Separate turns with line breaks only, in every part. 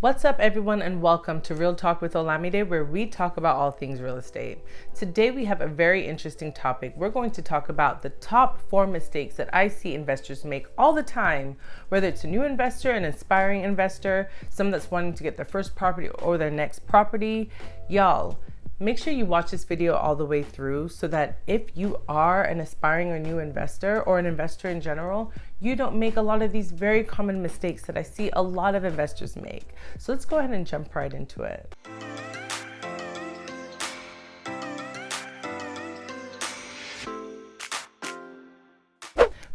What's up, everyone, and welcome to Real Talk with Olamide, where we talk about all things real estate. Today, we have a very interesting topic. We're going to talk about the top 4 mistakes that I see investors make all the time, whether it's a new investor, an aspiring investor, someone that's wanting to get their first property or their next property. Y'all, make sure you watch this video all the way through so that if you are an aspiring or new investor or an investor in general, you don't make a lot of these very common mistakes that I see a lot of investors make. So let's go ahead and jump right into it.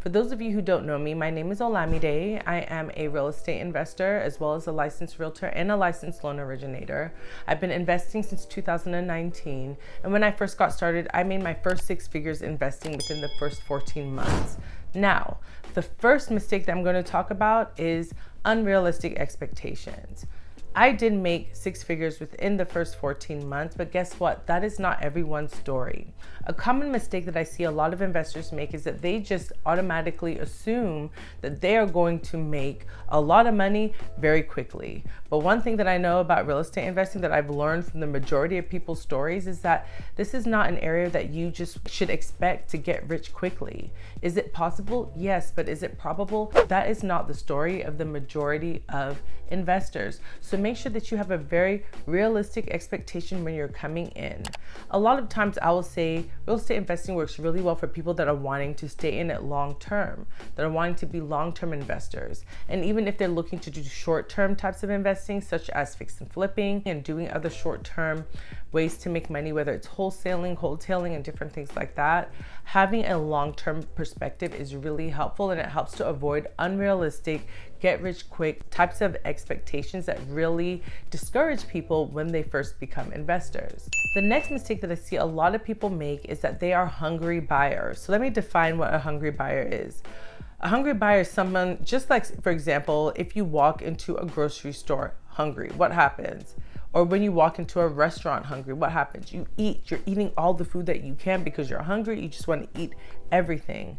For those of you who don't know me, my name is Olamide. I am a real estate investor as well as a licensed realtor and a licensed loan originator. I've been investing since 2019, and when I first got started, I made my first 6 figures investing within the first 14 months. Now, the first mistake that I'm going to talk about is unrealistic expectations. I did make 6 figures within the first 14 months, but guess what? That is not everyone's story. A common mistake that I see a lot of investors make is that they just automatically assume that they are going to make a lot of money very quickly. But one thing that I know about real estate investing that I've learned from the majority of people's stories is that this is not an area that you just should expect to get rich quickly. Is it possible? Yes, but is it probable? That is not the story of the majority of investors. So make sure that you have a very realistic expectation when you're coming in. A lot of times I will say real estate investing works really well for people that are wanting to stay in it long term, that are wanting to be long-term investors. And even if they're looking to do short-term types of investing, such as fix and flipping and doing other short-term ways to make money, whether it's wholesaling, and different things like that, having a long-term perspective is really helpful, and it helps to avoid unrealistic, get rich quick types of expectations that really discourage people when they first become investors. The next mistake that I see a lot of people make is that they are hungry buyers. So let me define what a hungry buyer is. A hungry buyer is someone, just like, for example, if you walk into a grocery store hungry, what happens? Or when you walk into a restaurant hungry, what happens? You eat, you're eating all the food that you can because you're hungry, you just want to eat everything.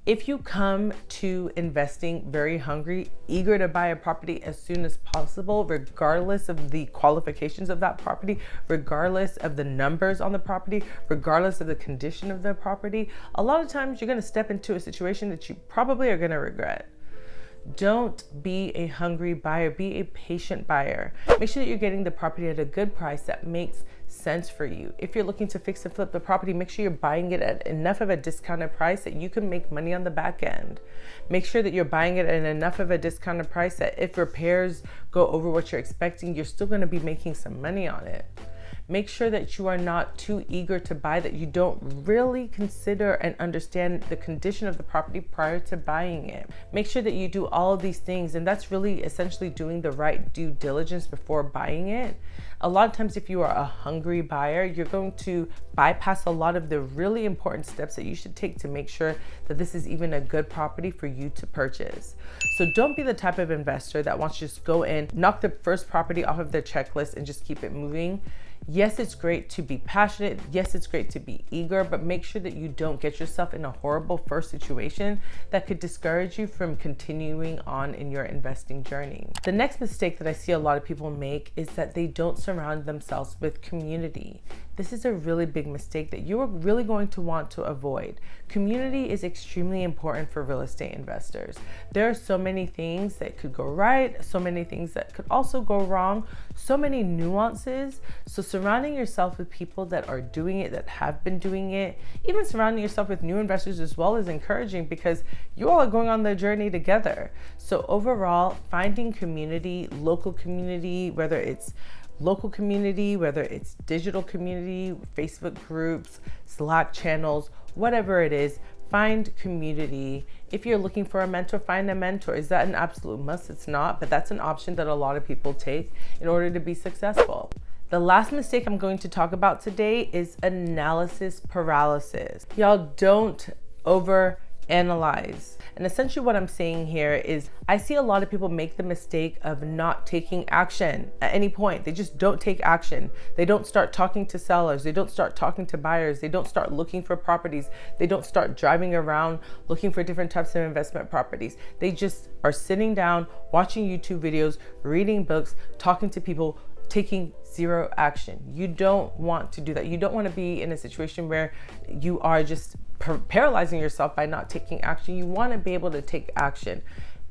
If you come to investing very hungry, eager to buy a property as soon as possible, regardless of the qualifications of that property, regardless of the numbers on the property, regardless of the condition of the property, a lot of times you're going to step into a situation that you probably are going to regret. Don't be a hungry buyer, be a patient buyer. Make sure that you're getting the property at a good price that makes sense for you. If you're looking to fix and flip the property, make sure you're buying it at enough of a discounted price that you can make money on the back end. Make sure that you're buying it at enough of a discounted price that if repairs go over what you're expecting, you're still going to be making some money on it. Make sure that you are not too eager to buy, that you don't really consider and understand the condition of the property prior to buying it. Make sure that you do all of these things, and that's really essentially doing the right due diligence before buying it. A lot of times if you are a hungry buyer, you're going to bypass a lot of the really important steps that you should take to make sure that this is even a good property for you to purchase. So don't be the type of investor that wants to just go in, knock the first property off of their checklist and just keep it moving. Yes, it's great to be passionate. Yes, it's great to be eager, but make sure that you don't get yourself in a horrible first situation that could discourage you from continuing on in your investing journey. The next mistake that I see a lot of people make is that they don't surround themselves with community. This is a really big mistake that you are really going to want to avoid. Community is extremely important for real estate investors. There are so many things that could go right, so many things that could also go wrong, so many nuances. So surrounding yourself with people that are doing it, that have been doing it, even surrounding yourself with new investors as well is encouraging because you all are going on the journey together. So overall, finding community, local community, whether it's local community, whether it's digital community, Facebook groups, Slack channels, whatever it is, find community. If you're looking for a mentor, find a mentor. Is that an absolute must? It's not, but that's an option that a lot of people take in order to be successful. The last mistake I'm going to talk about today is analysis paralysis. Y'all, don't analyze. And essentially what I'm saying here is I see a lot of people make the mistake of not taking action at any point. They just don't take action. They don't start talking to sellers. They don't start talking to buyers. They don't start looking for properties. They don't start driving around looking for different types of investment properties. They just are sitting down, watching YouTube videos, reading books, talking to people, taking zero action. You don't want to do that. You don't want to be in a situation where you are just paralyzing yourself by not taking action. You want to be able to take action.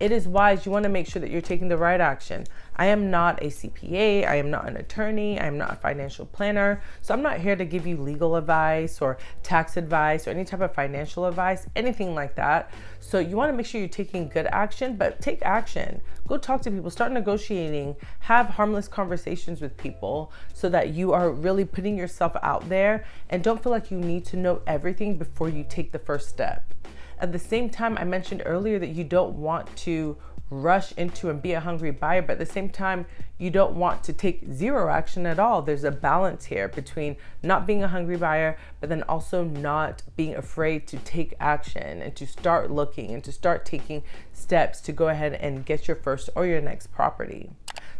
It is wise. You want to make sure that you're taking the right action. I am not a CPA. I am not an attorney. I am not a financial planner. So I'm not here to give you legal advice or tax advice or any type of financial advice, anything like that. So you want to make sure you're taking good action, but take action. Go talk to people, start negotiating, have harmless conversations with people so that you are really putting yourself out there and don't feel like you need to know everything before you take the first step. At the same time, I mentioned earlier that you don't want to rush into and be a hungry buyer, but at the same time, you don't want to take zero action at all. There's a balance here between not being a hungry buyer, but then also not being afraid to take action and to start looking and to start taking steps to go ahead and get your first or your next property.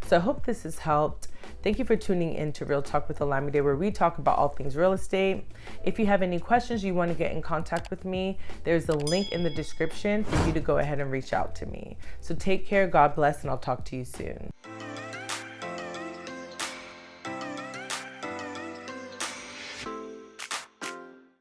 So I hope this has helped. Thank you for tuning in to Real Talk with Olamide, where we talk about all things real estate. If you have any questions, you want to get in contact with me, there's a link in the description for you to go ahead and reach out to me. So take care, God bless, and I'll talk to you soon.